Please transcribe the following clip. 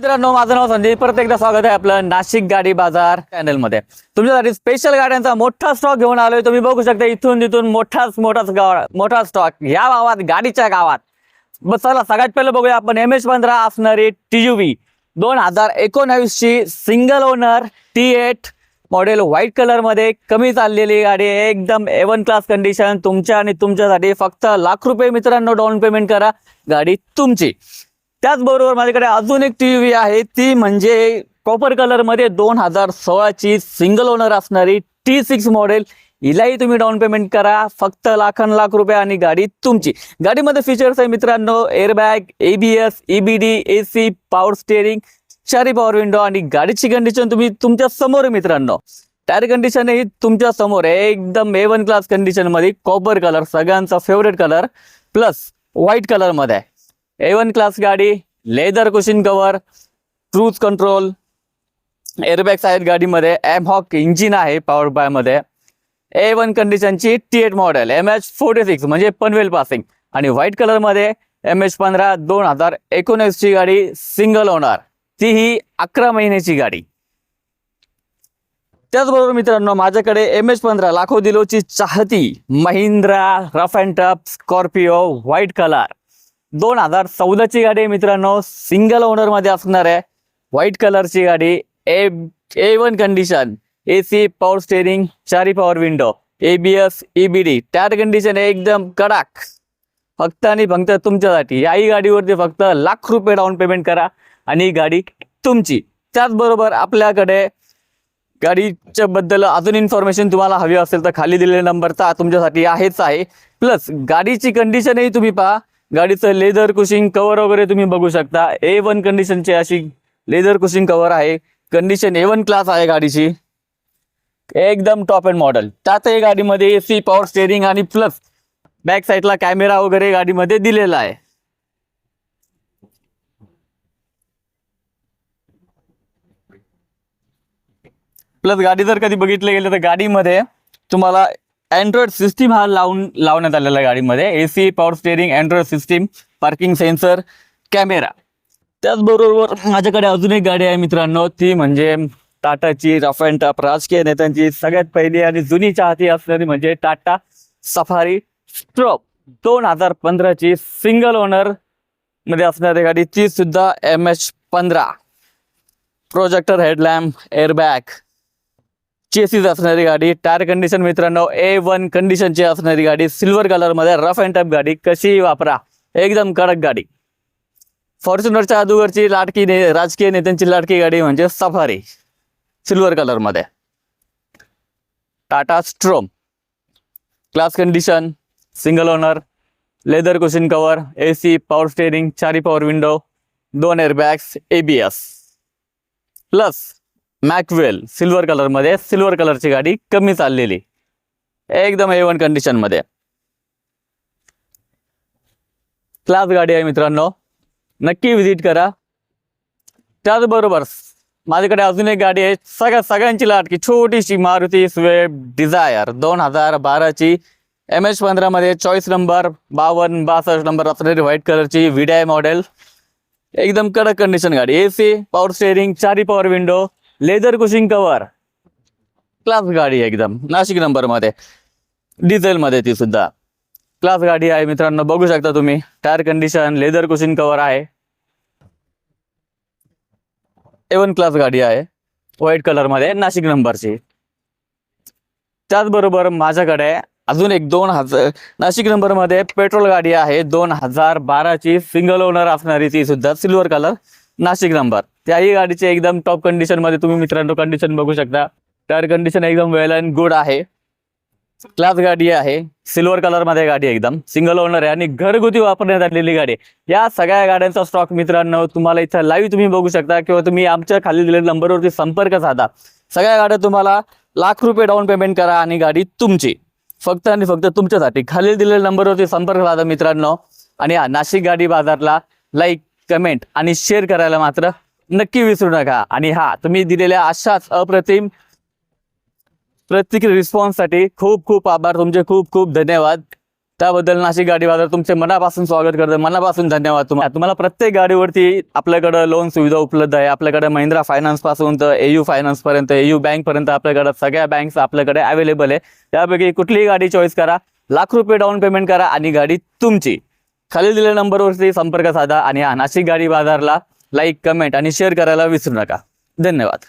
मित्रांनो, माझं नाव संदीप. परत एकदा स्वागत आहे आपलं नाशिक गाडी बाजार चॅनल मध्ये. तुमच्यासाठी स्पेशल गाड्यांचा मोठा स्टॉक घेऊन आलोय. तुम्ही बघू शकता इथून तिथून मोठा स्टॉक या गावात, गाडीच्या गावात. बस चला सगळ्यात पहिलं बघूया आपण MH15 असणारी TUV 2019 ची single owner T8 model white colour मध्ये कमी चाललेली गाडी, एकदम A1 क्लास कंडिशन. तुमच्या आणि तुमच्यासाठी फक्त ₹1,00,000 मित्रांनो डाऊन पेमेंट करा, गाडी तुमची. त्याचबरोबर माझ्याकडे अजून एक TUV आहे, ती म्हणजे कॉपर कलर मध्ये 2016 ची सिंगल ओनर असणारी T6 मॉडेल. हिलाही तुम्ही डाऊन पेमेंट करा, फक्त ₹1,00,000 आणि गाडी तुमची. गाडीमध्ये फीचर्स आहे मित्रांनो, airbag, ABS, EBD, AC, power steering, 4 power window. आणि गाडीची कंडिशन तुम्ही तुमच्या समोर आहे मित्रांनो. टायर कंडिशन ही तुमच्या समोर आहे, एकदम A1 क्लास कंडिशन मध्ये. कॉपर कलर सगळ्यांचा favourite colour, plus white colour मध्ये आहे. A1 क्लास गाडी, leather cushion cover, cruise control, airbags आहेत गाडीमध्ये. एमहॉक इंजिन आहे पॉवर बाय मध्ये. A1 कंडिशनची T8 मॉडेल MH46 म्हणजे पनवेल पासिंग. आणि व्हाईट कलर मध्ये MH15 2019 ची गाडी, सिंगल ओनर, तीही 11 महिन्याची गाडी. त्याचबरोबर मित्रांनो, माझ्याकडे MH15 लाखो दिलोची चाहती Mahindra rough and tough Scorpio white colour 2014 ची गाडी आहे मित्रांनो. सिंगल ओनर मध्ये असणार आहे, व्हाईट कलरची गाडी. A1 condition, AC, power steering, 4 power window, ABS, EBD. Tyre condition एकदम कडक, फक्त आणि फक्त तुमच्यासाठी. याही गाडीवरती फक्त ₹1,00,000 डाऊन पेमेंट करा आणि गाडी तुमची. त्याचबरोबर आपल्याकडे गाडीच्या बद्दल अजून इन्फॉर्मेशन तुम्हाला हवी असेल तर खाली दिलेला नंबर तर तुमच्यासाठी आहेच आहे. प्लस गाडीची कंडिशनही तुम्ही पहा. गाडीचं लेदर कुशिंग कव्हर वगैरे तुम्ही बघू शकता. A1 कंडिशनची अशी लेदर कुशिंग कव्हर आहे. कंडिशन A1 क्लास आहे गाडीची, एकदम टॉप एंड मॉडेल. त्यातही गाडीमध्ये AC, पॉवर स्टेअरिंग आणि प्लस बॅक साईडला कॅमेरा वगैरे गाडीमध्ये दिलेला आहे. प्लस गाडी जर कधी बघितले गेले तर गाडीमध्ये तुम्हाला अँड्रॉइड सिस्टीम हा लावण्यात आलेला आहे गाडीमध्ये. AC, power steering, android system, parking sensor, camera. त्याचबरोबर माझ्याकडे अजून एक गाडी आहे मित्रांनो, ती म्हणजे टाटाची रफ अँड टफ राजकीय नेत्यांची सगळ्यात पहिली आणि जुनी चाहती असणारी म्हणजे टाटा सफारी स्ट्रोक 2015 ची सिंगल ओनर मध्ये असणारी गाडी. ती सुद्धा MH15 projector headlamp, airbag, chassis असणारी गाडी. टायर कंडिशन मित्रांनो A1 कंडिशनची असणारी गाडी, सिल्वर कलर मध्ये रफ अँड टफ गाडी. कशी वापरा, एकदम कडक गाडी. फॉर्च्युनरच्या अगोदरची लाडकी राजकीय नेत्यांची लाडकी गाडी म्हणजे सफारी, सिल्वर कलर मध्ये. Tata Storme class condition, single owner, leather cushion cover, AC, power steering, 4 power window, 2 airbags, ABS, plus mag wheel silver colour मध्ये. सिल्वर कलरची गाडी, कमी चाललेली, एकदम A1 कंडिशन मध्ये. क्लास गाडी आहे मित्रांनो, नक्की विजिट करा. त्याचबरोबर माझ्याकडे अजून एक गाडी आहे, सगळ्यांची लाडकी, छोटीशी मारुती स्विफ्ट डिझायर 2012 ची MH15 मध्ये. चॉईस नंबर 5262 नंबर असणारी व्हाईट कलरची VDI मॉडेल, एकदम कडक कंडिशन गाडी. AC, power steering, 4 power window, leather cushion cover, class गाडी एकदम. नाशिक नंबर मध्ये, डिझेल मध्ये ती सुद्धा क्लास गाडी आहे मित्रांनो. बघू शकता तुम्ही, tyre condition, leather cushion cover आहे. A1 क्लास गाडी आहे, व्हाईट कलर मध्ये, नाशिक नंबरची. त्याचबरोबर माझ्याकडे अजून एक 2000 नाशिक नंबर मध्ये पेट्रोल गाडी आहे, 2012 ची सिंगल ओनर असणारी, ती सुद्धा सिल्वर कलर, नाशिक नंबर. त्याही गाडीचे एकदम टॉप कंडिशन मध्ये तुम्ही मित्रांनो कंडिशन बघू शकता. टायर कंडिशन एकदम वेल अँड गुड आहे. क्लास गाडी आहे, सिल्वर कलर मध्ये गाडी, एकदम सिंगल ओनर आहे आणि घरगुती वापरण्यात आलेली गाडी. या सगळ्या गाड्यांचा स्टॉक मित्रांनो तुम्हाला इथं लाईव्ह तुम्ही बघू शकता, किंवा तुम्ही आमच्या खाली दिलेल्या नंबरवरती संपर्क साधा. सगळ्या गाड्या तुम्हाला ₹1,00,000 डाऊन पेमेंट करा आणि गाडी तुमची, फक्त आणि फक्त तुमच्यासाठी. खाली दिलेल्या नंबरवरती संपर्क साधा मित्रांनो. आणि नाशिक गाडी बाजारला लाईक, कमेंट आणि शेअर करायला मात्र नक्की विसरू नका. आणि तुम्ही दिलेल्या अशाच अप्रतिम प्रत्येक रिस्पॉन्ससाठी खूप खूप आभार तुमचे, खूप खूप धन्यवाद. त्याबद्दल नाशिक गाडी बाजार तुमचे मनापासून स्वागत करतो, मनापासून धन्यवाद। तुम्हाला प्रत्येक गाडीवरती आपल्याकडे लोन सुविधा उपलब्ध आहे। आपल्याकडे महिंद्रा फायनान्स पासून तर AU फायनान्स पर्यंत, AU बँक पर्यंत आपल्याकडे सगळ्या बँक्स आपल्याकडे अवेलेबल आहे। त्यापैकी कुठलीही गाडी चॉईस करा, लाख रुपये डाऊन पेमेंट करा आणि गाडी तुमची। खाली दिलेल्या नंबरवरती संपर्क साधा आणि नाशिक गाडी बाजारला लाईक, कमेंट आणि शेअर करायला विसरू नका। धन्यवाद।